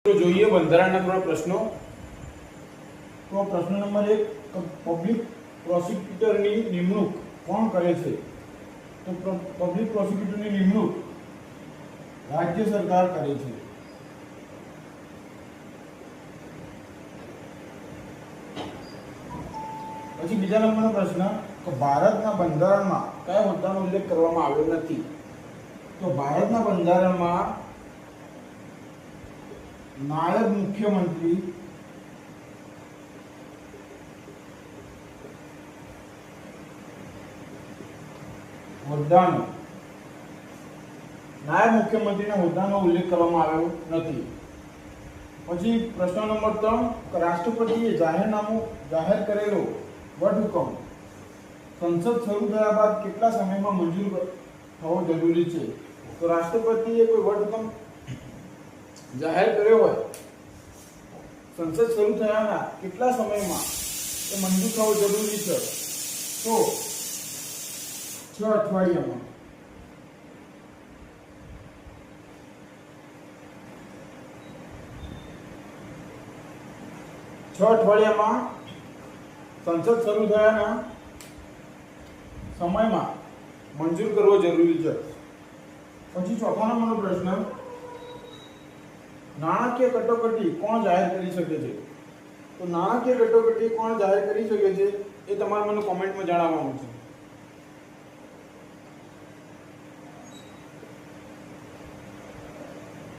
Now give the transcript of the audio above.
તો જોઈએ બંધારણના થોડા પ્રશ્નો. તો પ્રશ્ન નંબર 1, પબ્લિક પ્રોસિક્યુટરની નિમણૂક કોણ કરે છે? તો પબ્લિક પ્રોસિક્યુટરની નિમણૂક રાજ્ય સરકાર કરે છે. પછી બીજા નંબરનો પ્રશ્ન, તો ભારતના બંધારણમાં કયા હોદ્દાનો ઉલ્લેખ કરવામાં આવ્યો નથી? તો ભારતના બંધારણમાં નાયબ મુખ્યમંત્રી નાયબ મુખ્યમંત્રીના હોદ્દાનો ઉલ્લેખ કરવામાં આવ્યો નથી. પછી પ્રશ્ન નંબર 3, રાષ્ટ્રપતિએ જાહેર કરેલો વટહુકમ સંસદ શરૂ થયા બાદ કેટલા સમયમાં મંજૂર થવો જરૂરી છે? તો રાષ્ટ્રપતિએ કોઈ વટહુકમ જાહેર કર્યો હોય, સંસદ શરૂ થયાના કેટલા સમયમાં એ મંજૂર થવો જરૂરી છે? તો 6 અઠવાડિયામાં. સંસદ શરૂ થયાના સમયમાં મંજૂર કરવો જરૂરી છે. પછી ચોથા નંબરનો પ્રશ્ન, નાણાકીય કટોકટી કોણ જાહેર કરી શકે છે? તો નાણાકીય કટોકટી કોણ જાહેર કરી શકે છે એ તમારે મને કોમેન્ટમાં જણાવવાનું છે.